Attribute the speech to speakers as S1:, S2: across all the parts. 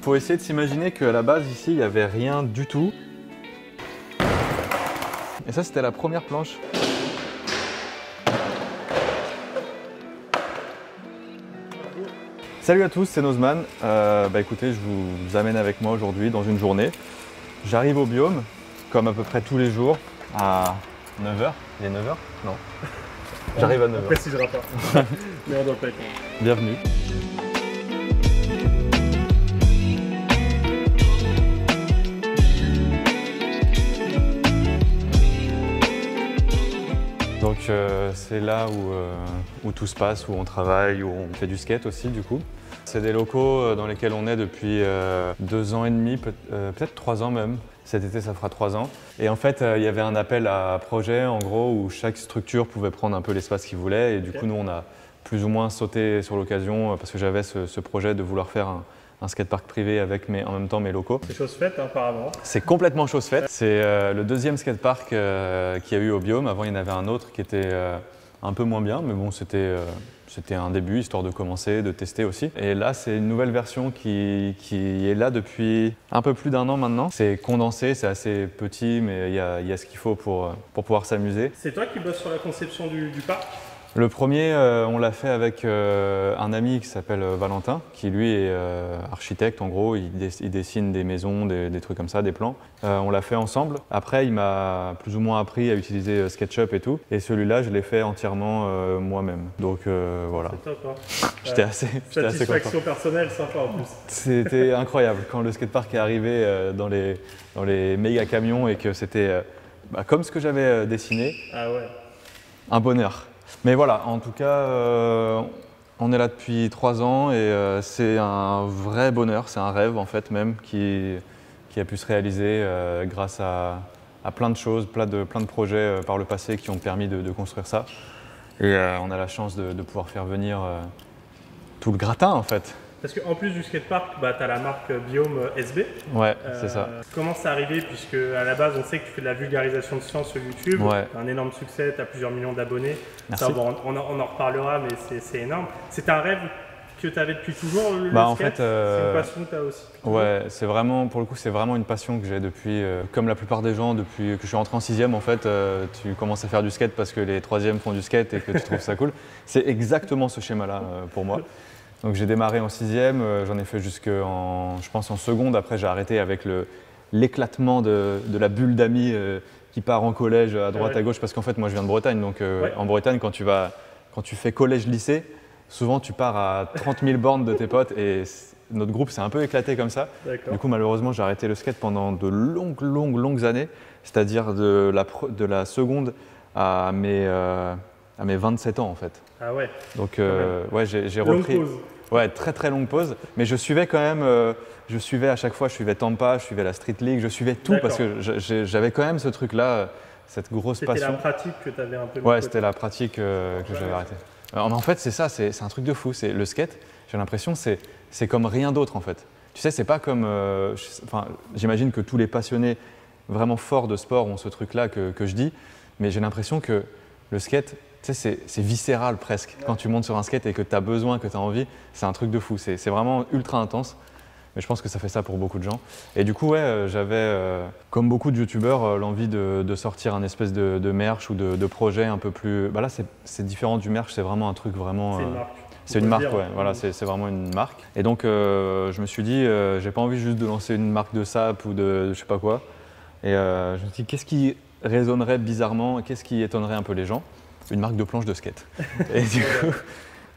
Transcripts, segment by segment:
S1: Faut essayer de s'imaginer qu'à la base, ici, il n'y avait rien du tout. Et ça, c'était la première planche. Salut à tous, c'est Nozman. Écoutez, je vous amène avec moi aujourd'hui dans une journée. J'arrive au biome, comme à peu près tous les jours, à 9h. Il est 9h? Non. J'arrive à 9h.
S2: On précisera pas. Mais on doit pas être.
S1: Bienvenue. Donc c'est là où tout se passe, où on travaille, où on fait du skate aussi du coup. C'est des locaux dans lesquels on est depuis 2 ans et demi, peut-être 3 ans même. Cet été ça fera 3 ans. Et en fait il y avait un appel à projet en gros où chaque structure pouvait prendre un peu l'espace qu'il voulait. Et du coup nous on a plus ou moins sauté sur l'occasion parce que j'avais ce projet de vouloir faire un skatepark privé avec en même temps mes locaux.
S2: C'est chose faite apparemment.
S1: C'est complètement chose faite. C'est le deuxième skatepark qu'il y a eu au biome. Avant il y en avait un autre qui était un peu moins bien, mais bon c'était un début, histoire de commencer, de tester aussi. Et là c'est une nouvelle version qui est là depuis un peu plus d'1 an maintenant. C'est condensé, c'est assez petit, mais il y a ce qu'il faut pour pouvoir s'amuser.
S2: C'est toi qui bosses sur la conception du parc?
S1: Le premier, on l'a fait avec un ami qui s'appelle Valentin, qui lui est architecte en gros, il dessine des maisons, des trucs comme ça, des plans. On l'a fait ensemble. Après, il m'a plus ou moins appris à utiliser SketchUp et tout. Et celui-là, je l'ai fait entièrement moi-même. Donc voilà.
S2: C'est top, hein.
S1: J'étais assez content.
S2: Satisfaction personnelle, sympa en plus.
S1: C'était incroyable quand le skatepark est arrivé dans les méga camions et que c'était comme ce que j'avais dessiné.
S2: Ah ouais.
S1: Un bonheur. Mais voilà, en tout cas, on est là depuis 3 ans et c'est un vrai bonheur, c'est un rêve en fait même qui a pu se réaliser grâce à plein de choses, plein de projets par le passé qui ont permis de construire ça. Et on a la chance de pouvoir faire venir tout le gratin en fait.
S2: Parce qu'en plus du skatepark, tu as la marque Biome SB.
S1: Ouais, c'est ça.
S2: Comment c'est arrivé? Puisque à la base, on sait que tu fais de la vulgarisation de science sur YouTube.
S1: Ouais.
S2: Tu as un énorme succès, tu as plusieurs millions d'abonnés.
S1: Merci.
S2: Ça, bon, on en reparlera, mais c'est énorme. C'est un rêve que tu avais depuis toujours, le skate?
S1: En fait,
S2: c'est une passion que tu as aussi?
S1: Ouais, c'est vraiment, pour le coup, c'est vraiment une passion que j'ai depuis, comme la plupart des gens, depuis que je suis rentré en 6e, en fait, tu commences à faire du skate parce que les 3e font du skate et que tu trouves ça cool. C'est exactement ce schéma-là pour moi. Donc j'ai démarré en 6e, j'en ai fait jusqu'en, je pense en seconde. Après j'ai arrêté avec l'éclatement de la bulle d'amis qui part en collège à droite à gauche parce qu'en fait moi je viens de Bretagne. Donc en Bretagne quand tu fais collège-lycée, souvent tu pars à 30 000 bornes de tes potes et notre groupe s'est un peu éclaté comme ça. Du coup malheureusement j'ai arrêté le skate pendant de longues années, c'est-à-dire de la seconde à mes 27 ans en fait.
S2: Ah ouais.
S1: Donc ouais, j'ai repris.
S2: Longue pause.
S1: Ouais, très longue pause. Mais je suivais quand même, je suivais à chaque fois, je suivais Tampa, je suivais la Street League, je suivais tout parce que j'avais quand même ce truc-là, cette grosse passion.
S2: C'était la pratique que tu avais un peu.
S1: Ouais, c'était la pratique que j'avais arrêtée. Alors, en fait, c'est ça, c'est un truc de fou. Le skate, j'ai l'impression, c'est comme rien d'autre en fait. Tu sais, c'est pas comme. J'imagine que tous les passionnés vraiment forts de sport ont ce truc-là que je dis, mais j'ai l'impression que le skate, tu sais, c'est viscéral presque. Quand tu montes sur un skate et que tu as besoin, que tu as envie, c'est un truc de fou. C'est vraiment ultra intense. Mais je pense que ça fait ça pour beaucoup de gens. Et du coup, ouais, j'avais, comme beaucoup de youtubeurs, l'envie de sortir un espèce de merch ou de projet un peu plus. Là, c'est différent du merch, c'est vraiment un truc vraiment.
S2: C'est une marque.
S1: C'est une marque, ouais. Voilà, c'est vraiment une marque. Et donc, je me suis dit, j'ai pas envie juste de lancer une marque de sap ou de je sais pas quoi. Et je me suis dit, qu'est-ce qui résonnerait bizarrement, qu'est-ce qui étonnerait un peu les gens? Une marque de planches de skate. Et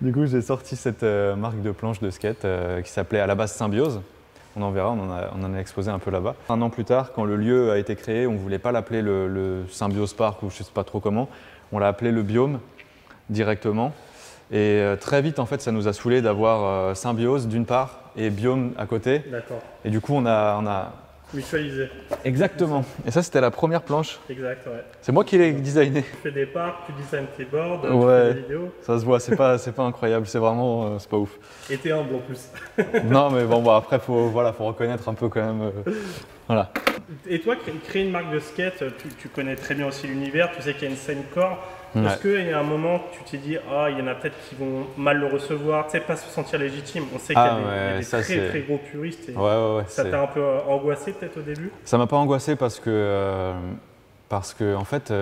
S1: du coup, j'ai sorti cette marque de planches de skate qui s'appelait à la base Symbiose. On en verra, on en a exposé un peu là-bas. 1 an plus tard, quand le lieu a été créé, on ne voulait pas l'appeler le Symbiose Park ou je ne sais pas trop comment. On l'a appelé le Biome directement. Et très vite, en fait, ça nous a saoulé d'avoir Symbiose d'une part et Biome à côté.
S2: D'accord.
S1: Et du coup, on a
S2: mutualisé.
S1: Exactement. Et ça, c'était la première planche.
S2: Exact, ouais.
S1: C'est moi qui l'ai designé.
S2: Tu fais des parcs, tu designes tes boards, tu
S1: ouais,
S2: fais des vidéos.
S1: Ça se voit, c'est pas incroyable, c'est vraiment, c'est pas ouf.
S2: Et t'es humble en plus.
S1: Non, mais bon, après, faut reconnaître un peu quand même. Voilà.
S2: Et toi, créer une marque de skate, tu connais très bien aussi l'univers, tu sais qu'il y a une scène core.
S1: Ouais.
S2: Est-ce qu'il y a un moment où tu t'es dit, ah, il y en a peut-être qui vont mal le recevoir, tu sais, pas se sentir légitime. On sait qu'il y a des très gros puristes. Et ça t'a un peu angoissé peut-être au début?
S1: Ça m'a pas angoissé parce que en fait,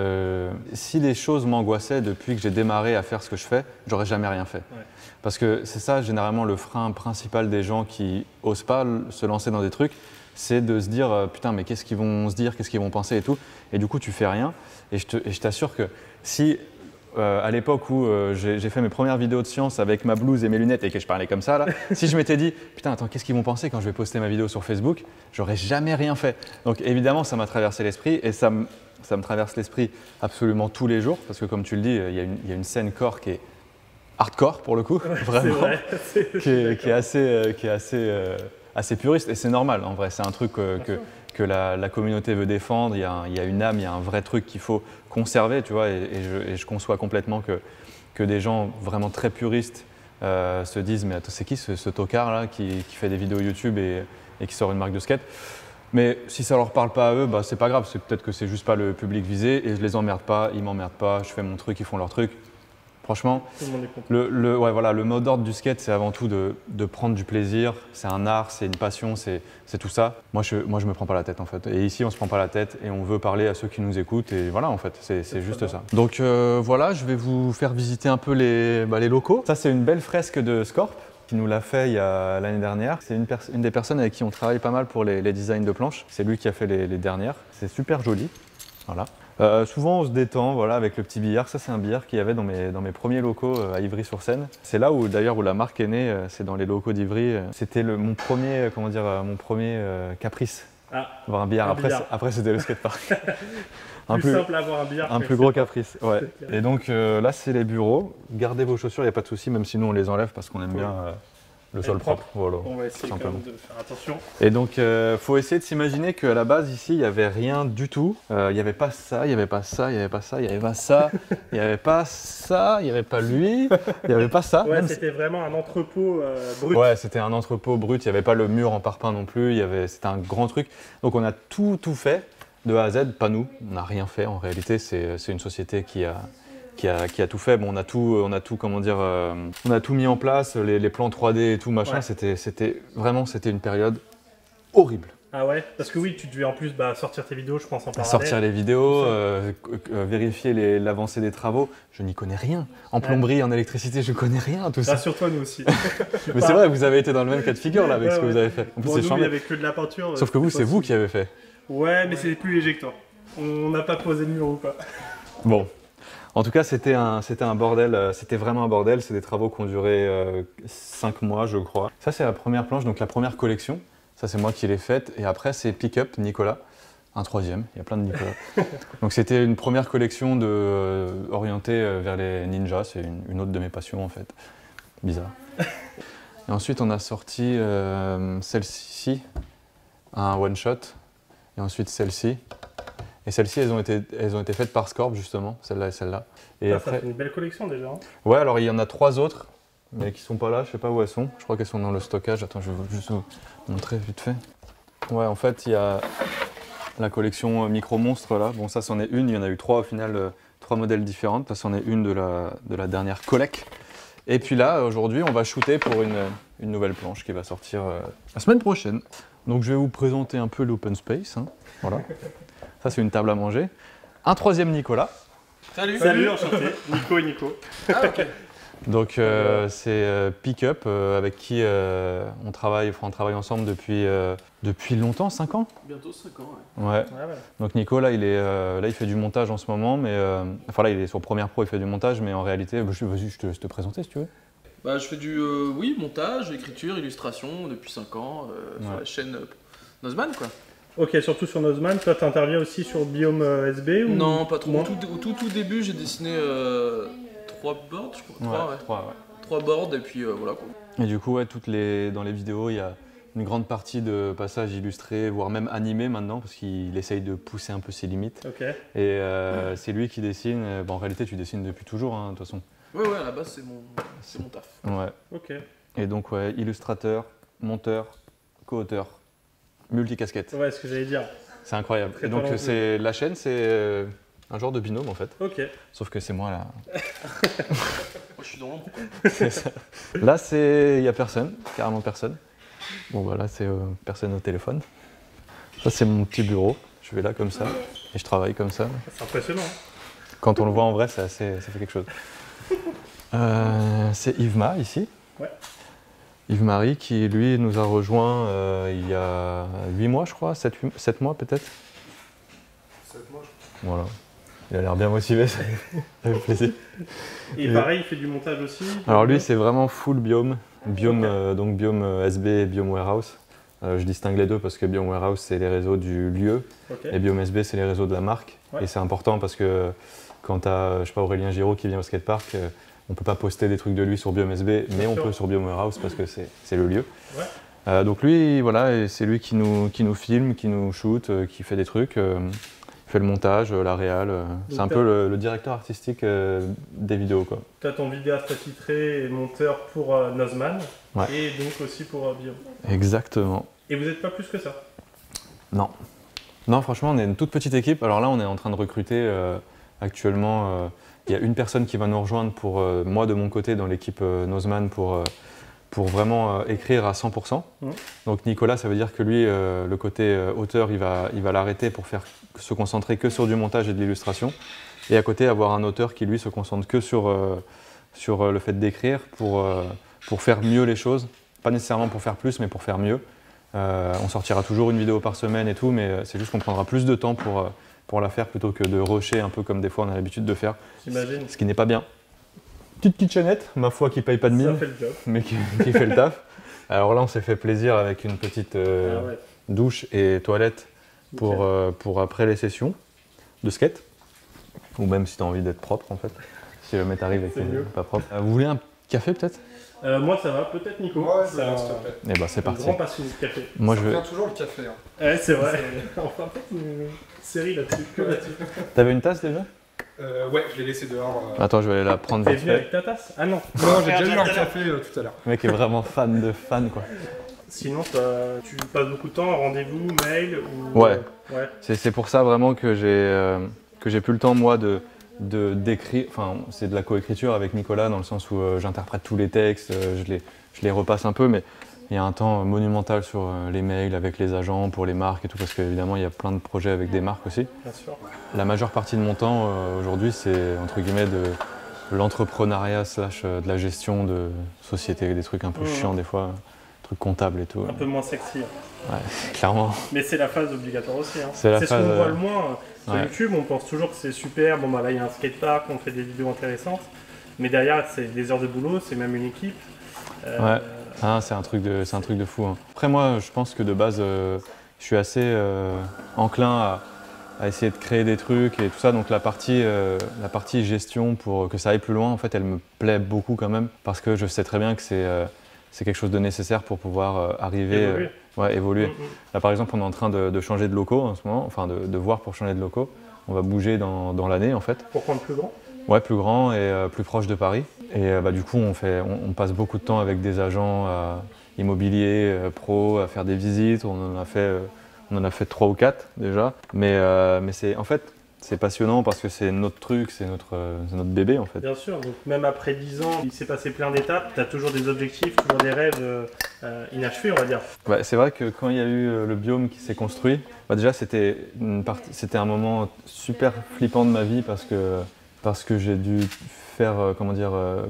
S1: si les choses m'angoissaient depuis que j'ai démarré à faire ce que je fais, j'aurais jamais rien fait.
S2: Ouais.
S1: Parce que c'est ça généralement le frein principal des gens qui osent pas se lancer dans des trucs, c'est de se dire putain mais qu'est-ce qu'ils vont se dire, qu'est-ce qu'ils vont penser et tout. Et du coup tu fais rien. Et je t'assure que si à l'époque où j'ai fait mes premières vidéos de science avec ma blouse et mes lunettes et que je parlais comme ça, là, si je m'étais dit putain attends qu'est-ce qu'ils vont penser quand je vais poster ma vidéo sur Facebook, j'aurais jamais rien fait. Donc évidemment ça m'a traversé l'esprit et ça me traverse l'esprit absolument tous les jours parce que comme tu le dis, il y a une scène core qui est hardcore pour le coup, vraiment, qui est assez puriste et c'est normal en vrai, c'est un truc que la communauté veut défendre, il y a une âme, il y a un vrai truc qu'il faut conserver, tu vois, et je conçois complètement que des gens vraiment très puristes se disent mais attends c'est qui ce tocard là qui fait des vidéos YouTube et qui sort une marque de skate. Mais si ça leur parle pas à eux, bah c'est pas grave, c'est peut-être que c'est juste pas le public visé et je les emmerde pas, ils m'emmerdent pas, je fais mon truc, ils font leur truc. Franchement, le mot d'ordre du skate, c'est avant tout de prendre du plaisir. C'est un art, c'est une passion, c'est tout ça. Moi, je me prends pas la tête en fait. Et ici, on se prend pas la tête et on veut parler à ceux qui nous écoutent. Et voilà, en fait, c'est juste ça. Donc voilà, je vais vous faire visiter un peu les locaux. Ça, c'est une belle fresque de Scorp qui nous l'a fait l'année dernière. C'est une des personnes avec qui on travaille pas mal pour les designs de planches. C'est lui qui a fait les dernières. C'est super joli. Voilà. Souvent on se détend voilà, avec le petit billard. Ça c'est un billard qu'il y avait dans mes premiers locaux à Ivry-sur-Seine. C'est là où d'ailleurs où la marque est née, c'est dans les locaux d'Ivry. C'était mon premier caprice. Avoir un billard. Après c'était le skatepark.
S2: Plus simple à avoir un billard.
S1: Un plus gros caprice. Ouais. Et donc là c'est les bureaux. Gardez vos chaussures, il n'y a pas de souci, même si nous on les enlève parce qu'on aime bien le sol propre. Voilà,
S2: on va essayer quand même de faire attention.
S1: Et donc, faut essayer de s'imaginer qu'à la base, ici, il n'y avait rien du tout. Il n'y avait pas ça, il n'y avait pas ça, il n'y avait pas ça, il n'y avait pas ça, il n'y avait pas ça, il n'y avait pas lui, il n'y avait pas ça.
S2: Ouais, c'était vraiment un entrepôt brut.
S1: Ouais, c'était un entrepôt brut, il n'y avait pas le mur en parpaing non plus, c'était un grand truc. Donc, on a tout fait de A à Z, pas nous, on n'a rien fait en réalité, c'est une société qui a tout fait. Bon, on a tout mis en place, les plans 3D et tout machin. Ouais. C'était une période horrible.
S2: Ah ouais, parce que oui, tu devais en plus sortir tes vidéos, je pense, en parallèle.
S1: Sortir les vidéos, vérifier l'avancée des travaux. Je n'y connais rien. En plomberie, en électricité, je ne connais rien. Tout ça.
S2: Rassure-toi, nous aussi.
S1: Mais c'est vrai, vous avez été dans le même cas de figure là avec ce que vous avez fait.
S2: En plus, nous, il n'y avait que de la peinture.
S1: Sauf que vous, c'est vous qui avez fait.
S2: Ouais, mais c'est plus léger que toi. On n'a pas posé le mur ou pas.
S1: Bon. En tout cas, c'était un bordel, c'était vraiment un bordel. C'est des travaux qui ont duré 5 mois, je crois. Ça, c'est la première planche, donc la première collection. Ça, c'est moi qui l'ai faite. Et après, c'est Pick-up, Nicolas. Un troisième, il y a plein de Nicolas. Donc, c'était une première collection orientée vers les ninjas. C'est une autre de mes passions, en fait. Bizarre. Et ensuite, on a sorti celle-ci, un one-shot. Et ensuite, celle-ci. Et celles-ci, elles ont été faites par Scorp, justement, celle-là et celle-là. Et
S2: après... Ça fait une belle collection déjà. Hein.
S1: Ouais, alors il y en a 3 autres, mais qui sont pas là, je sais pas où elles sont. Je crois qu'elles sont dans le stockage. Attends, je vais juste vous montrer vite fait. Ouais, en fait, il y a la collection Micro Monstre là. Bon, ça, c'en est une. Il y en a eu 3 au final, 3 modèles différentes. Ça, c'en est une de la dernière collecte. Et puis là, aujourd'hui, on va shooter pour une nouvelle planche qui va sortir la semaine prochaine. Donc, je vais vous présenter un peu l'open space. Hein. Voilà. Ça, c'est une table à manger. Un troisième Nicolas.
S2: Salut. Salut, enchanté. Nico et Nico.
S1: Ah, ok. Donc, c'est Pick-up avec qui on travaille ensemble depuis longtemps, 5 ans.
S2: Bientôt 5 ans,
S1: ouais. Donc, Nico, là, il fait du montage en ce moment. Mais, là, il est sur Premiere Pro, il fait du montage. Mais en réalité, vas-y, je te présenter si tu veux.
S3: Je fais du montage, écriture, illustration depuis 5 ans sur la chaîne Nozman, quoi.
S2: Ok, surtout sur Nozman. Toi, tu interviens aussi sur Biome SB ou...
S3: Non, pas trop. Au tout début, j'ai dessiné 3 boards, je crois. 3 boards, et puis voilà quoi.
S1: Et du coup, dans les vidéos, il y a une grande partie de passages illustrés, voire même animés maintenant, parce qu'il essaye de pousser un peu ses limites.
S2: Okay.
S1: Et c'est lui qui dessine. En réalité, tu dessines depuis toujours, hein, de toute façon.
S3: Ouais, à la base, c'est mon taf.
S1: Ouais.
S2: Ok.
S1: Et donc, illustrateur, monteur, co-auteur. Multicasquette.
S2: Ouais, ce que j'allais dire.
S1: C'est incroyable. Et donc la chaîne, c'est un genre de binôme en fait.
S2: Ok.
S1: Sauf que c'est moi là.
S3: Moi je suis dans l'ombre.
S1: C'est ça. Là, il n'y a personne, carrément personne. Bon, bah là, c'est personne au téléphone. Ça, c'est mon petit bureau. Je vais là comme ça et je travaille comme ça.
S2: C'est impressionnant.
S1: Quand on le voit en vrai, ça fait quelque chose. C'est Yves-Ma ici.
S2: Ouais.
S1: Yves-Marie qui, lui, nous a rejoint il y a 8 mois, je crois, 7 mois peut-être.
S4: 7 mois, je crois.
S1: Voilà. Il a l'air bien motivé, ça fait plaisir.
S2: Et pareil, il fait du montage aussi.
S1: Alors lui, c'est vraiment full biome. Donc biome SB et biome warehouse. Je distingue les deux parce que biome warehouse, c'est les réseaux du lieu. Et biome SB, c'est les réseaux de la marque. Et c'est important parce que quand tu as, je sais pas, Aurélien Giraud qui vient au skatepark, on peut pas poster des trucs de lui sur biome SB, mais on peut sur biome warehouse parce que c'est le lieu. Donc lui, voilà, c'est lui qui nous filme, qui nous shoot, qui fait des trucs. Fait le montage, la réal, c'est un peu le directeur artistique des vidéos.
S2: Tu as ton vidéaste attitré et monteur pour Nozman et donc aussi pour Biome.
S1: Exactement.
S2: Et vous n'êtes pas plus que ça?
S1: Non. Non, franchement, on est une toute petite équipe. Alors là, on est en train de recruter actuellement. Il y a une personne qui va nous rejoindre pour moi de mon côté dans l'équipe Nozman pour vraiment écrire à 100%. Donc Nicolas, ça veut dire que lui, le côté auteur, il va l'arrêter pour se concentrer que sur du montage et de l'illustration. Et à côté, avoir un auteur qui, lui, se concentre que sur le fait d'écrire pour faire mieux les choses. Pas nécessairement pour faire plus, mais pour faire mieux. On sortira toujours une vidéo par semaine et tout, mais c'est juste qu'on prendra plus de temps pour la faire plutôt que de rusher un peu comme des fois on a l'habitude de faire.
S2: J'imagine.
S1: Ce qui n'est pas bien. Petite kitchenette, ma foi, qui paye pas de mine, mais qui fait le taf. Alors là, on s'est fait plaisir avec une petite douche et toilette pour après les sessions de skate. Ou même si tu as envie d'être propre, en fait. Si le mec arrive et qu'il n'est pas propre. Vous voulez un café, peut-être?
S2: Moi, ça va. Peut-être, Nico.
S4: Ouais, s'il te plaît.
S1: Eh ben, c'est parti.
S2: Grand passionné de café.
S1: Moi,
S4: ça revient toujours le café. Hein.
S2: Ouais, c'est vrai. On fera peut-être une série là-dessus.
S1: T'avais une tasse déjà?
S4: Ouais, je l'ai laissé dehors.
S1: Attends, je vais aller la prendre
S2: vite
S1: vite
S2: fait. T'es venu avec ta tasse? Ah non.
S4: Non, j'ai déjà eu un café tout à l'heure.
S1: Le mec est vraiment fan de fan, quoi.
S2: Sinon, tu passes beaucoup de temps en rendez-vous, mail ou...
S1: Ouais. C'est pour ça vraiment que j'ai plus le temps, moi, d'écrire. Enfin, c'est de la coécriture avec Nicolas, dans le sens où j'interprète tous les textes, je les repasse un peu, mais il y a un temps monumental sur les mails avec les agents, pour les marques et tout, parce qu'évidemment, il y a plein de projets avec des marques aussi.
S2: Bien sûr.
S1: La majeure partie de mon temps, aujourd'hui, c'est entre guillemets de l'entrepreneuriat / de la gestion de société, des trucs un peu chiants des fois, trucs comptables et tout.
S2: Un peu moins sexy.
S1: Ouais, clairement.
S2: Mais c'est la phase obligatoire aussi. Hein.
S1: C'est
S2: ce qu'on voit le moins. Sur YouTube, on pense toujours que c'est super, bon bah là il y a un skatepark, on fait des vidéos intéressantes, mais derrière c'est des heures de boulot, c'est même une équipe.
S1: C'est un truc de fou. Hein. Après moi, je pense que de base, je suis assez enclin à essayer de créer des trucs et tout ça, donc la partie gestion pour que ça aille plus loin, en fait, elle me plaît beaucoup quand même, parce que je sais très bien que c'est quelque chose de nécessaire pour pouvoir arriver... évoluer. Là, par exemple, on est en train de changer de locaux en ce moment, enfin de voir pour changer de locaux. On va bouger dans l'année, en fait.
S2: Pour prendre plus grand?
S1: Ouais, plus grand et plus proche de Paris. Et du coup, on passe beaucoup de temps avec des agents immobiliers, pros, à faire des visites. On en a fait 3 ou 4 déjà. Mais en fait, c'est passionnant parce que c'est notre truc, c'est notre bébé en fait.
S2: Bien sûr, donc même après 10 ans, il s'est passé plein d'étapes, tu as toujours des objectifs, toujours des rêves inachevés, on va dire.
S1: Ouais, c'est vrai que quand il y a eu le biome qui s'est construit, déjà c'était un moment super flippant de ma vie parce que j'ai dû faire,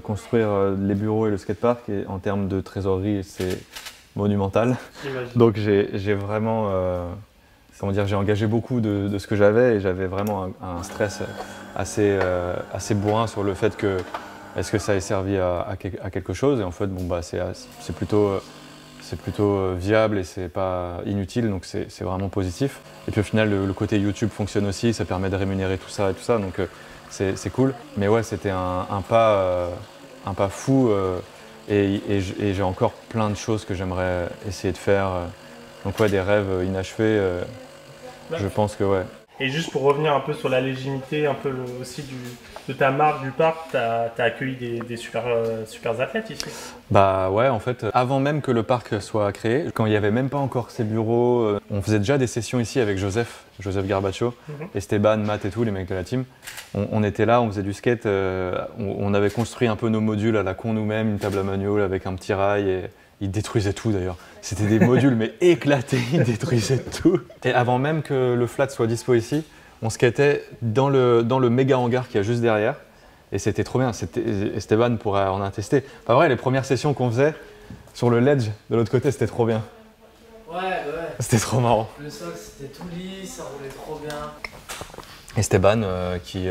S1: construire les bureaux et le skatepark, et en termes de trésorerie, c'est monumental. Donc j'ai vraiment... j'ai engagé beaucoup de ce que j'avais et j'avais vraiment un stress assez bourrin sur le fait que est-ce que ça ait servi à quelque chose, et en fait c'est plutôt viable et c'est pas inutile, donc c'est vraiment positif. Et puis au final le côté YouTube fonctionne aussi, ça permet de rémunérer tout ça, donc c'est cool. Mais ouais, c'était un pas fou et j'ai encore plein de choses que j'aimerais essayer de faire. Donc ouais, des rêves inachevés. Je pense que ouais.
S2: Et juste pour revenir un peu sur la légitimité, un peu aussi de ta marque, du parc, tu as accueilli des super athlètes ici.
S1: Bah ouais, en fait, avant même que le parc soit créé, quand il n'y avait même pas encore ces bureaux, on faisait déjà des sessions ici avec Joseph Garbaccio, Esteban, Matt et tout, les mecs de la team. On était là, on faisait du skate, on avait construit un peu nos modules à la con nous-mêmes, une table à manuel avec un petit rail et ils détruisaient tout d'ailleurs. C'était des modules mais éclatés, ils détruisaient tout. Et avant même que le flat soit dispo ici, on skatait dans le méga hangar qu'il y a juste derrière. Et c'était trop bien, Esteban pourrait en attester. Enfin vrai, les premières sessions qu'on faisait sur le ledge de l'autre côté, c'était trop bien.
S5: Ouais.
S1: C'était trop marrant.
S5: Le socle, c'était tout lisse, ça roulait trop bien.
S1: Esteban qui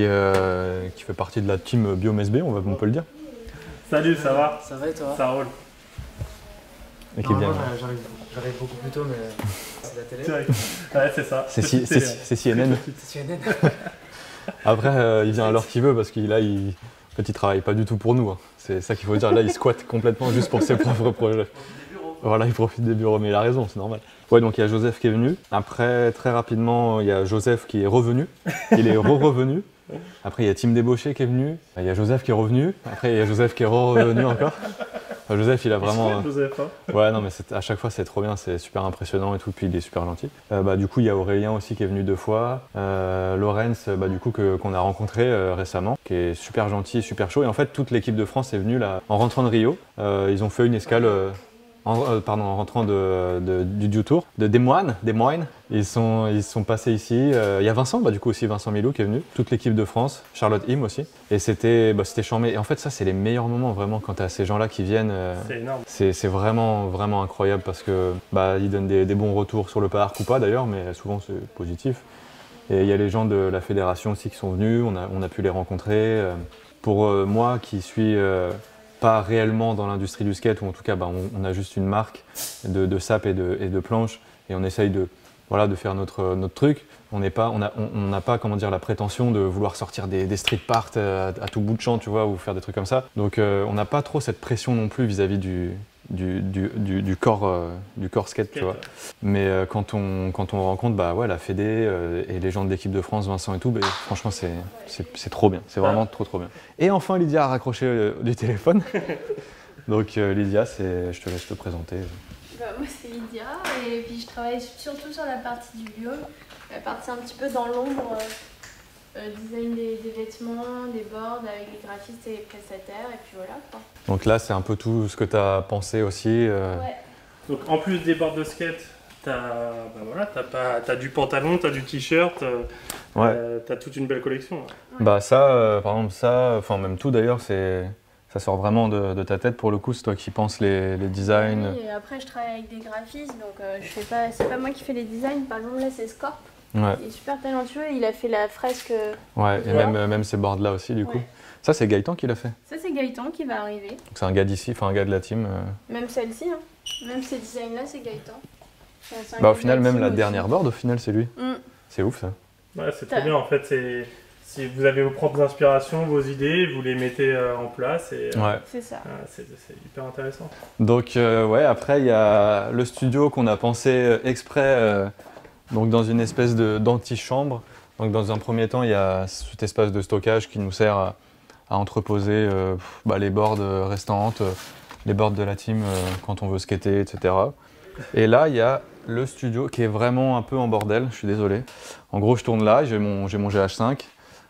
S1: fait partie de la team BiomSB, on peut le dire.
S2: Salut, ça va?
S5: Ça va et toi?
S2: Ça roule.
S1: Et qui est bien.
S5: J'arrive beaucoup plus tôt, mais c'est la télé.
S2: Ouais, c'est ça.
S1: C'est CNN.
S5: C'est CNN.
S1: Après, il vient à l'heure qu'il veut parce qu'il travaille pas du tout pour nous. Hein. C'est ça qu'il faut dire. Là, il squatte complètement juste pour ses propres projets. Voilà, il profite des bureaux, mais il a raison, c'est normal. Ouais, donc il y a Joseph qui est venu. Après, très rapidement, il y a Joseph qui est revenu. Il est revenu. Après, il y a Tim Débauché qui est venu. Il y a Joseph qui est revenu. Après, il y a Joseph qui est revenu encore. Enfin, Joseph, il a vraiment.
S2: Joseph, hein.
S1: Ouais, non, mais à chaque fois, c'est trop bien, c'est super impressionnant et tout. Puis il est super gentil. Du coup, il y a Aurélien aussi qui est venu 2 fois. Lorenz, du coup, qu'on a rencontré récemment, qui est super gentil, super chaud. Et en fait, toute l'équipe de France est venue là, en rentrant de Rio. Ils ont fait une escale. En rentrant du Dew Tour, de Des Moines. Ils sont passés ici. Il y a Vincent, du coup aussi Vincent Milou qui est venu, toute l'équipe de France, Charlotte Im aussi. Et c'était charmé. Et en fait, ça, c'est les meilleurs moments vraiment quand tu as ces gens-là qui viennent.
S2: C'est énorme.
S1: C'est vraiment, vraiment incroyable parce que ils donnent des bons retours sur le parc ou pas d'ailleurs, mais souvent c'est positif. Et il y a les gens de la fédération aussi qui sont venus, on a pu les rencontrer. Pour moi qui suis pas réellement dans l'industrie du skate, ou en tout cas on a juste une marque de sap et de planches et on essaye de faire notre truc. On n'a pas la prétention de vouloir sortir des street parts à tout bout de champ, tu vois, ou faire des trucs comme ça. Donc on n'a pas trop cette pression non plus vis-à-vis du corps skate, tu vois. Mais quand on rencontre la Fédé et les gens de l'équipe de France, Vincent et tout, franchement c'est trop bien, c'est vraiment trop bien. Et enfin Lydia a raccroché du téléphone. Donc Lydia, je te laisse te présenter.
S6: Moi c'est Lydia et puis je travaille surtout sur la partie du biome, la partie un petit peu dans l'ombre, design des vêtements, des boards avec les graphistes et les prestataires et puis voilà quoi.
S1: Donc là c'est un peu tout ce que tu as pensé aussi.
S6: Ouais.
S2: Donc en plus des boards de skate, t'as du pantalon, t'as du t-shirt, t'as toute une belle collection.
S1: Ouais. Par exemple même tout d'ailleurs ça sort vraiment de ta tête pour le coup, c'est toi qui penses les designs.
S6: Oui, et après je travaille avec des graphistes, donc c'est pas moi qui fais les designs. Par exemple là c'est Scorp,
S1: ouais.
S6: Il est super talentueux, il a fait la fresque.
S1: Ouais, et même ces boards là aussi du coup. Ça c'est Gaëtan qui l'a fait.
S6: Ça c'est Gaëtan qui va arriver.
S1: Donc c'est un gars d'ici, enfin un gars de la team.
S6: Même celle-ci, hein. Même ces designs là c'est Gaëtan.
S1: Au final même la dernière board au final c'est lui. C'est ouf ça.
S2: Ouais, c'est très bien en fait, si vous avez vos propres inspirations, vos idées, vous les mettez en place et
S6: c'est ça.
S2: C'est hyper intéressant.
S1: Donc après il y a le studio qu'on a pensé exprès donc dans une espèce d'antichambre. Donc dans un premier temps il y a cet espace de stockage qui nous sert à entreposer les boards restantes, les boards de la team quand on veut skater, etc. Et là il y a le studio qui est vraiment un peu en bordel, je suis désolé. En gros je tourne là, j'ai mon GH5.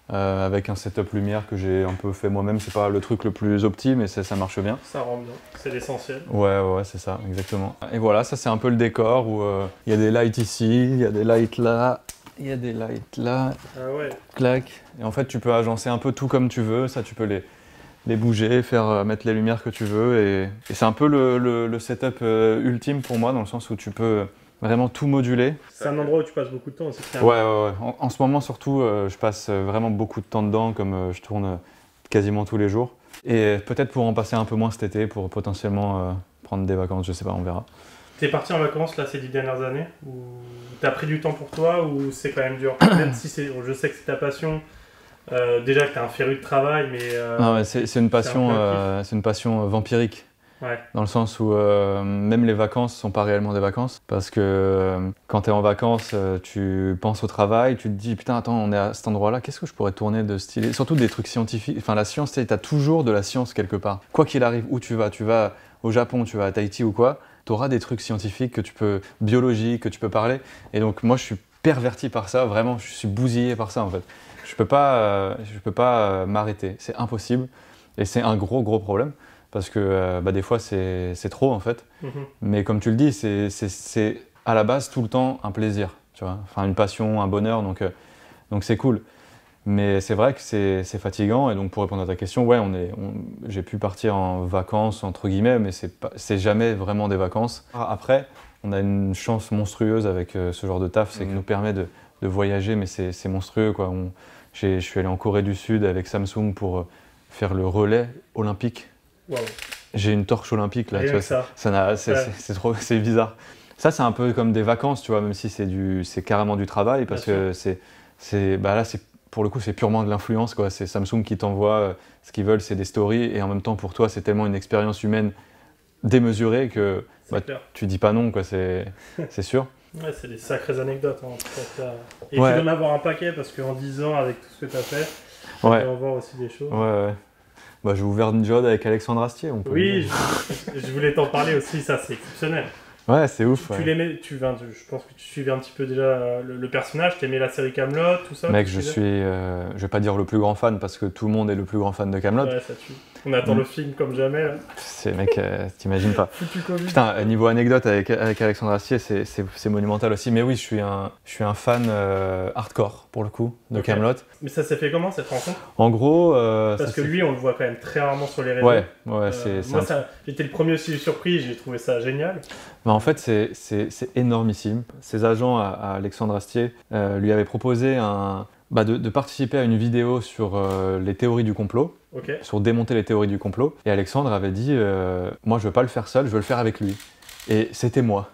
S1: Avec un setup lumière que j'ai un peu fait moi-même, c'est pas le truc le plus opti mais ça marche bien.
S2: Ça rend bien, c'est l'essentiel.
S1: Ouais c'est ça, exactement. Et voilà, ça c'est un peu le décor où il y a des lights ici, il y a des lights là, il y a des lights là, clac. Et en fait tu peux agencer un peu tout comme tu veux, ça tu peux les bouger, mettre les lumières que tu veux et c'est un peu le setup ultime pour moi dans le sens où tu peux vraiment tout moduler.
S2: C'est un endroit où tu passes beaucoup de temps aussi.
S1: Ouais. En ce moment surtout, je passe vraiment beaucoup de temps dedans, comme je tourne quasiment tous les jours. Et peut-être pour en passer un peu moins cet été, pour potentiellement prendre des vacances, je sais pas, on verra.
S2: T'es parti en vacances là ces 10 dernières années ou t'as pris du temps pour toi ou c'est quand même dur? Même si je sais que c'est ta passion, déjà que t'es un féru de travail, mais...
S1: c'est une passion vampirique. Dans le sens où même les vacances ne sont pas réellement des vacances. Parce que quand tu es en vacances, tu penses au travail, tu te dis putain, attends, on est à cet endroit-là, qu'est-ce que je pourrais tourner de stylé? Surtout des trucs scientifiques. Enfin, la science, tu as toujours de la science quelque part. Quoi qu'il arrive, où tu vas au Japon, tu vas à Tahiti ou quoi, tu auras des trucs scientifiques biologiques, que tu peux parler. Et donc, moi, je suis perverti par ça, vraiment, je suis bousillé par ça en fait. Je peux pas m'arrêter, c'est impossible. Et c'est un gros problème. Parce que des fois, c'est trop en fait. Mais comme tu le dis, c'est à la base tout le temps un plaisir, tu vois. Enfin, une passion, un bonheur, donc c'est cool. Mais c'est vrai que c'est fatigant. Et donc, pour répondre à ta question, ouais, j'ai pu partir en vacances, entre guillemets, mais c'est jamais vraiment des vacances. Après, on a une chance monstrueuse avec ce genre de taf, c'est qu'il nous permet de voyager, mais c'est monstrueux, quoi. Je suis allé en Corée du Sud avec Samsung pour faire le relais olympique. Wow. J'ai une torche olympique là, tu vois, c'est bizarre. Ça, c'est un peu comme des vacances, tu vois, même si c'est carrément du travail, parce que là, pour le coup, c'est purement de l'influence, quoi. C'est Samsung qui t'envoie ce qu'ils veulent, c'est des stories, et en même temps, pour toi, c'est tellement une expérience humaine démesurée que tu dis pas non, quoi. C'est sûr.
S2: Ouais, c'est des sacrées anecdotes, hein, en tout cas. Et tu dois en avoir un paquet, parce qu'en 10 ans, avec tout ce que tu as fait, tu dois en voir aussi des choses.
S1: Ouais. J'ai ouvert une Jod avec Alexandre Astier.
S2: Oui, je voulais t'en parler aussi, ça c'est exceptionnel.
S1: Ouais, c'est ouf.
S2: Tu l'aimais, je pense que tu suivais un petit peu déjà le personnage, t'aimais la série Kaamelott, tout ça.
S1: Mec, je vais pas dire le plus grand fan parce que tout le monde est le plus grand fan de Kaamelott.
S2: Ouais, ça tue. On attend le film comme jamais. Là.
S1: Mec, t'imagines pas. Putain, niveau anecdote avec Alexandre Astier, c'est monumental aussi. Mais oui, je suis un fan hardcore pour le coup de Kaamelott.
S2: Mais ça s'est fait comment cette rencontre?
S1: En gros,
S2: parce que lui, on le voit quand même très rarement sur les réseaux.
S1: Ouais,
S2: moi, j'étais le premier aussi surpris. J'ai trouvé ça génial.
S1: En fait, c'est énormissime. Ses agents à Alexandre Astier lui avaient proposé de participer à une vidéo sur les théories du complot, sur démonter les théories du complot. Et Alexandre avait dit moi, je veux pas le faire seul, je veux le faire avec lui. Et c'était moi.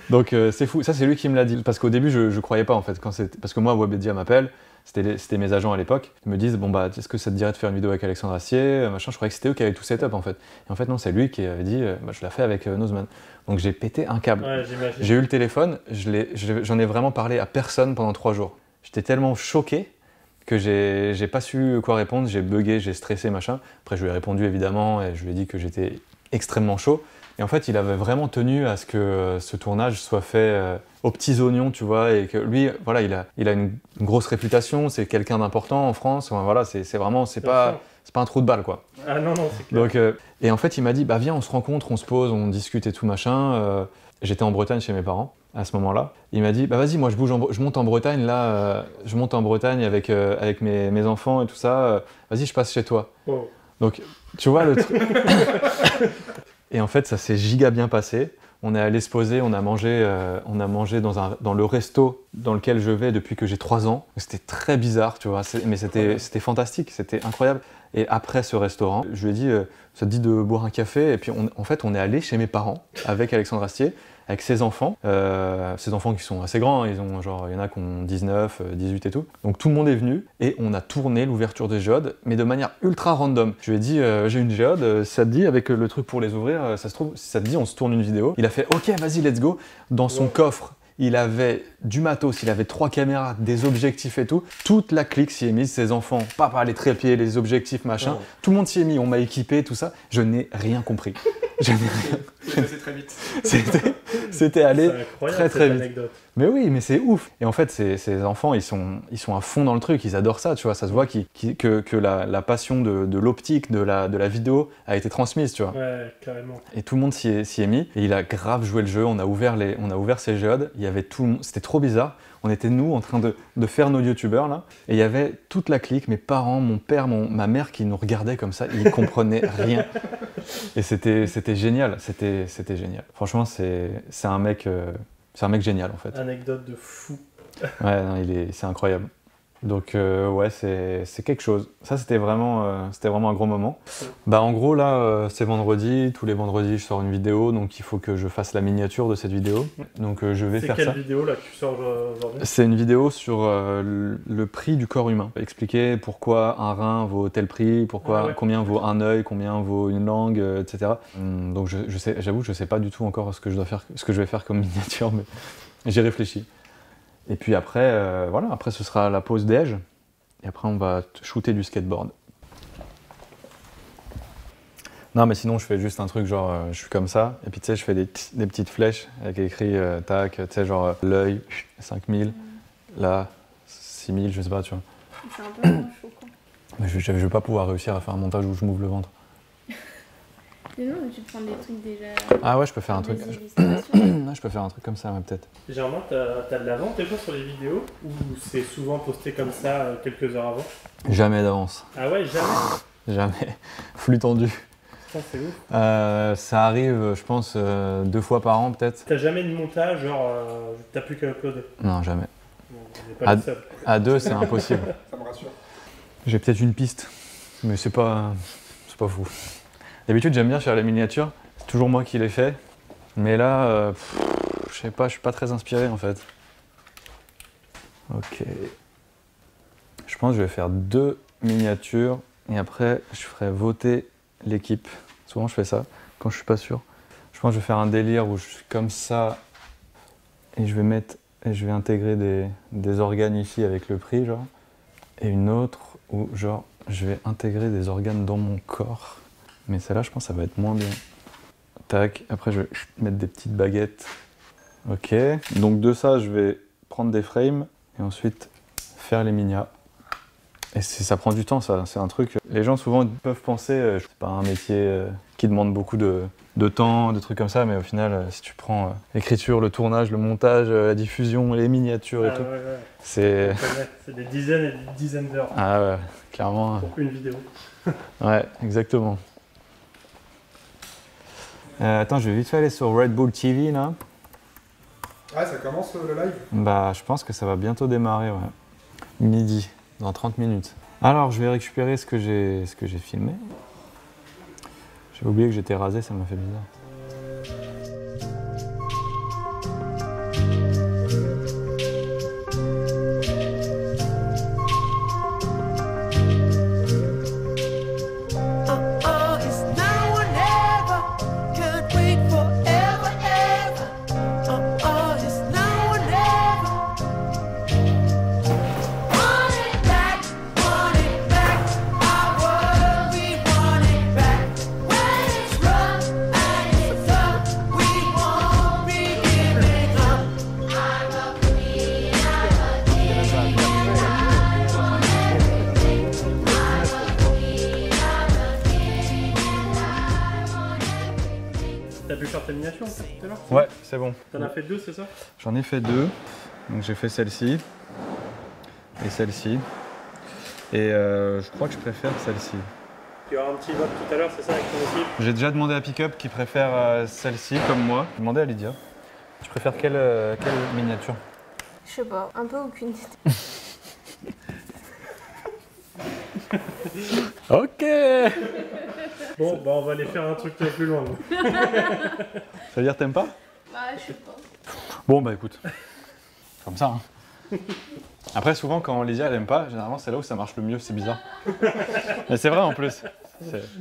S1: Donc c'est fou. Ça, c'est lui qui me l'a dit. Parce qu'au début, je croyais pas en fait. Parce que moi, Webedia m'appelle. C'était mes agents à l'époque. Ils me disent est-ce que ça te dirait de faire une vidéo avec Alexandre Astier, machin. Je croyais que c'était eux qui avaient tout setup en fait. Et en fait non, c'est lui qui avait dit je la fais avec Nozman. Donc j'ai pété un câble.
S2: Ouais,
S1: j'ai eu le téléphone, j'en ai vraiment parlé à personne pendant 3 jours. J'étais tellement choqué que j'ai pas su quoi répondre, j'ai bugué, j'ai stressé, machin. Après je lui ai répondu évidemment et je lui ai dit que j'étais extrêmement chaud. Et en fait, il avait vraiment tenu à ce que ce tournage soit fait aux petits oignons, tu vois, et que lui, voilà, il a une grosse réputation, c'est quelqu'un d'important en France, enfin, voilà, c'est pas un trou de balle, quoi.
S2: Ah non, c'est clair.
S1: Donc, et en fait, il m'a dit, viens, on se rencontre, on se pose, on discute et tout, machin. J'étais en Bretagne chez mes parents, à ce moment-là. Il m'a dit, vas-y, moi, je monte en Bretagne, là, je monte en Bretagne avec mes enfants et tout ça, vas-y, je passe chez toi.
S2: Oh.
S1: Donc, tu vois, le truc... Et en fait, ça s'est giga bien passé. On est allé se poser, on a mangé dans le resto dans lequel je vais depuis que j'ai 3 ans. C'était très bizarre, tu vois, mais c'était fantastique, c'était incroyable. Et après ce restaurant, je lui ai dit, ça te dit de boire un café? Et puis on est allé chez mes parents avec Alexandre Astier, avec ses enfants qui sont assez grands, il y en a qui ont 19, 18 et tout. Donc tout le monde est venu et on a tourné l'ouverture des géodes, mais de manière ultra random. Je lui ai dit, j'ai une géode, ça te dit, avec le truc pour les ouvrir, ça se trouve, si ça te dit, on se tourne une vidéo. Il a fait, ok, vas-y, let's go. Dans son coffre, il avait du matos, il avait 3 caméras, des objectifs et tout. Toute la clique s'y est mise, ses enfants, papa, les trépieds, les objectifs, machin. Tout le monde s'y est mis, on m'a équipé, tout ça. Je n'ai rien compris.
S4: C'est passé très vite.
S1: C'était allé très vite.
S2: Anecdote.
S1: Mais oui, mais c'est ouf. Et en fait, ces enfants, ils sont à fond dans le truc, ils adorent ça, tu vois. Ça se voit que la passion de l'optique, de la vidéo a été transmise, tu vois.
S2: Ouais, carrément.
S1: Et tout le monde s'y est mis. Et il a grave joué le jeu. On a ouvert ces géodes. Il y avait tout le monde. C'était trop bizarre. On était nous en train de faire nos youtubeurs là. Et il y avait toute la clique, mes parents, mon père, ma mère qui nous regardaient comme ça. Ils comprenaient rien. Et c'était génial. C'était génial. Franchement, c'est un mec génial en fait.
S2: Anecdote de fou.
S1: Ouais, c'est incroyable. Donc ouais, c'est quelque chose. Ça, c'était vraiment un gros moment. Bah en gros, là, c'est vendredi. Tous les vendredis, je sors une vidéo. Donc il faut que je fasse la miniature de cette vidéo. Donc je vais faire ça.
S2: C'est quelle vidéo là que tu sors aujourd'hui?
S1: C'est une vidéo sur le prix du corps humain. Expliquer pourquoi un rein vaut tel prix, combien vaut un œil, combien vaut une langue, etc. Donc j'avoue, je sais pas du tout encore ce que je vais faire comme miniature, mais j'ai réfléchi. Et puis après, voilà, après ce sera la pause déj. Et après, on va shooter du skateboard. Non, mais sinon, je fais juste un truc genre, je suis comme ça. Et puis, tu sais, je fais des petites flèches avec écrit tac, tu sais, genre l'œil, 5000, là, 6000, je sais pas, tu vois.
S6: C'est un peu chaud, quoi.
S1: Mais je vais pas pouvoir réussir à faire un montage où je m'ouvre le ventre.
S6: Mais non, mais tu prends des trucs déjà.
S1: Ah ouais, je peux faire un truc. Je peux faire un truc comme ça, ouais, peut-être.
S2: Généralement, t'as de l'avance des fois sur les vidéos ou c'est souvent posté comme ça quelques heures avant?
S1: Jamais d'avance.
S2: Ah ouais, jamais?
S1: Jamais. Flux tendu.
S2: Ça, c'est ouf.
S1: Ça arrive, je pense, 2 fois par an peut-être.
S2: T'as jamais de montage, genre, t'as plus qu'à uploader?
S1: Non, jamais.
S2: Bon, on n'est pas le seul.
S1: À 2, c'est impossible.
S4: Ça me rassure.
S1: J'ai peut-être une piste, mais c'est pas fou. D'habitude, j'aime bien faire les miniatures. C'est toujours moi qui les fais. Mais là, je sais pas, je suis pas très inspiré en fait. Ok. Je pense que je vais faire 2 miniatures et après, je ferai voter l'équipe. Souvent, je fais ça quand je suis pas sûr. Je pense que je vais faire un délire où je suis comme ça et je vais intégrer des organes ici avec le prix, genre. Et une autre où, genre, je vais intégrer des organes dans mon corps. Mais celle-là, je pense que ça va être moins bien. Tac, après je vais mettre des petites baguettes. Ok, donc de ça, je vais prendre des frames et ensuite faire les minia. Et ça prend du temps, ça. C'est un truc... Les gens, souvent, peuvent penser c'est pas un métier qui demande beaucoup de temps, de trucs comme ça, mais au final, si tu prends l'écriture, le tournage, le montage, la diffusion, les miniatures et tout,
S2: ouais.
S1: c'est
S2: des dizaines et des dizaines d'heures.
S1: Ah ouais, clairement.
S2: Pour une vidéo.
S1: Ouais, exactement. Attends, je vais vite fait aller sur Red Bull TV là.
S4: Ah, ça commence le live?
S1: Bah, je pense que ça va bientôt démarrer, ouais. Midi, dans 30 minutes. Alors, je vais récupérer ce que j'ai filmé. J'ai oublié que j'étais rasé, ça m'a fait bizarre.
S2: T'as pu faire ta miniature tout à l'heure?
S1: Ouais, c'est bon.
S2: T'en as fait 2, c'est ça?
S1: J'en ai fait 2. Donc j'ai fait celle-ci et celle-ci. Et je crois que je préfère celle-ci.
S2: Tu auras un petit vote tout à l'heure, c'est ça, avec ton équipe?
S1: J'ai déjà demandé à Pickup qui préfère celle-ci comme moi. J'ai demandé à Lydia. Tu préfères quelle miniature?
S6: Je sais pas, un peu aucune idée.
S1: Ok.
S2: Bon, bah on va aller faire un truc plus loin.
S1: Ça veut dire t'aimes pas?
S6: Bah, je sais pas.
S1: Bon, bah écoute. Comme ça, hein. Après, souvent, quand Lydia elle aime pas, généralement c'est là où ça marche le mieux, c'est bizarre. Mais c'est vrai en plus.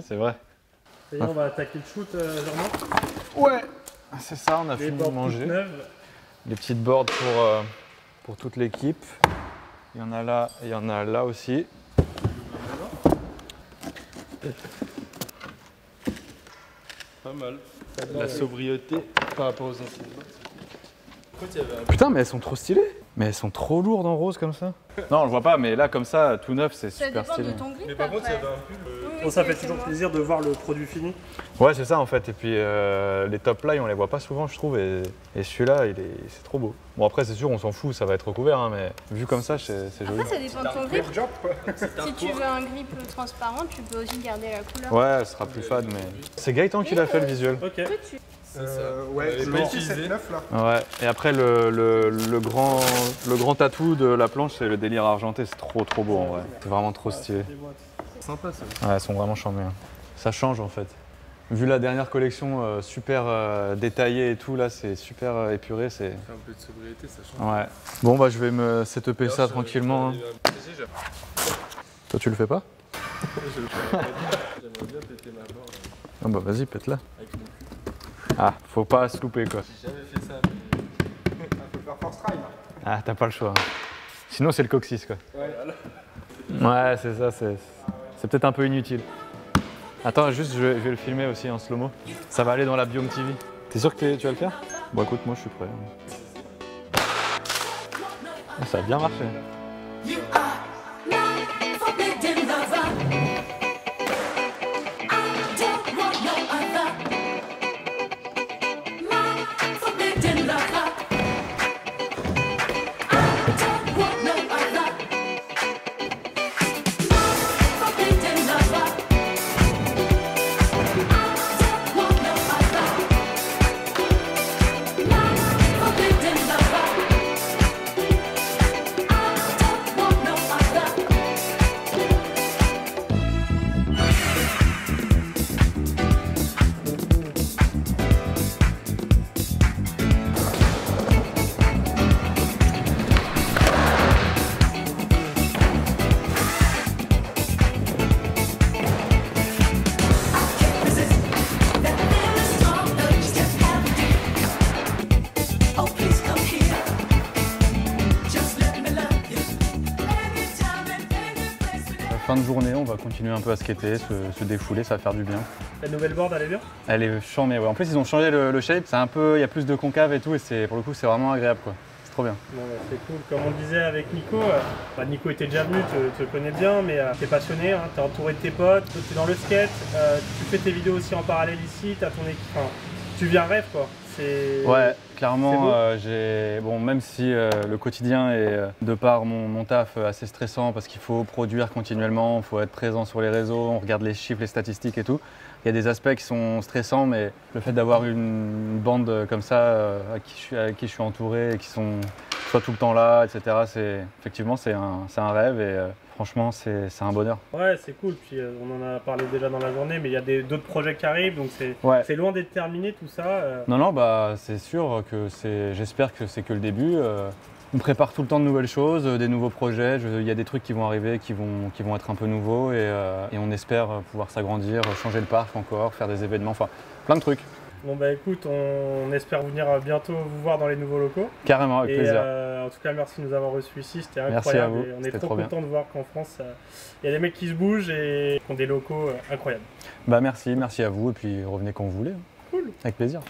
S1: C'est vrai.
S2: Ça y est, on va attaquer le shoot, Germain?
S1: Ouais. C'est ça, on a fini de manger. Les petites boards pour toute l'équipe. Il y en a là et il y en a là aussi.
S3: Pas mal. La sobriété par rapport aux anciennes.
S1: Putain, mais elles sont trop stylées. Mais elles sont trop lourdes en rose comme ça. Non, on le voit pas, mais là comme ça, tout neuf, c'est super stylé.
S6: Ça dépend de ton grip.
S3: Mais par contre, il y avait un pull.
S2: Bon, ça fait toujours plaisir de voir le produit fini.
S1: Ouais, c'est ça en fait. Et puis les top line, on les voit pas souvent, je trouve. Et celui-là, c'est trop beau. Bon, après, c'est sûr, on s'en fout, ça va être recouvert, hein, mais vu comme ça, c'est joli.
S6: Après, ça dépend de ton grip.
S4: Job, quoi.
S6: Si tu veux un grip transparent, tu peux aussi garder la couleur.
S1: Ouais, ce sera plus fade, mais. C'est Gaëtan qui l'a fait le visuel.
S2: Ok.
S4: Ouais, le 27-9 là.
S1: Ouais, et après le grand atout de la planche, c'est le délire argenté, c'est trop beau en vrai. C'est vraiment trop stylé.
S3: C'est sympa ça.
S1: Ouais, elles sont vraiment charmées. Ça change en fait. Vu la dernière collection super détaillée et tout, là c'est super épuré.
S3: Un peu de sobriété, ça change.
S1: Ouais. Bon bah je vais me setuper ça tranquillement. Hein. Toi tu le fais pas?
S3: Je le fais. J'aimerais bien péter ma barre.
S1: Ah bah vas-y, pète-la.
S3: Avec mon cul.
S1: Ah, faut pas se louper quoi.
S3: J'ai jamais fait ça.
S4: Faut faire force try.
S1: Ah, t'as pas le choix. Sinon c'est le coccyx quoi. Ouais, c'est ça, c'est peut-être un peu inutile. Attends, juste, je vais le filmer aussi en slow-mo. Ça va aller dans la Biome TV. T'es sûr que tu vas le faire? Bon, écoute, moi, je suis prêt. Ça a bien marché. Fin de journée, on va continuer un peu à skater, se défouler, ça va faire du bien.
S2: La nouvelle board, elle est bien?
S1: Elle est charmée, ouais. En plus, ils ont changé le shape, c'est un peu, il y a plus de concave et tout, et pour le coup, c'est vraiment agréable, quoi. C'est trop bien.
S2: Bon, bah, c'est cool. Comme on disait avec Nico, Nico était déjà venu, te connais bien, mais t'es passionné, hein, t'es entouré de tes potes, t'es dans le skate, tu fais tes vidéos aussi en parallèle ici, t'as ton équipe, enfin, tu vis un rêve, quoi.
S1: Ouais, clairement, bon, même si le quotidien est, de par mon taf, assez stressant parce qu'il faut produire continuellement, il faut être présent sur les réseaux, on regarde les chiffres, les statistiques et tout. Il y a des aspects qui sont stressants, mais le fait d'avoir une bande comme ça, avec qui je suis entouré et qui sont soit tout le temps là, etc., effectivement, c'est un rêve et franchement, c'est un bonheur.
S2: Ouais, c'est cool. Puis on en a parlé déjà dans la journée, mais il y a d'autres projets qui arrivent, donc c'est loin d'être terminé tout ça.
S1: Non, bah c'est sûr que j'espère que c'est que le début. On prépare tout le temps de nouvelles choses, des nouveaux projets. Il y a des trucs qui vont arriver, qui vont être un peu nouveaux et on espère pouvoir s'agrandir, changer le parc encore, faire des événements, enfin plein de trucs.
S2: Bon bah écoute, on espère venir bientôt vous voir dans les nouveaux locaux.
S1: Carrément, avec plaisir.
S2: En tout cas, merci de nous avoir reçus ici, c'était incroyable.
S1: Merci à vous.
S2: Et on est trop content de voir qu'en France, il y a des mecs qui se bougent et qui ont des locaux incroyables.
S1: Bah merci à vous et puis revenez quand vous voulez.
S2: Cool.
S1: Avec plaisir.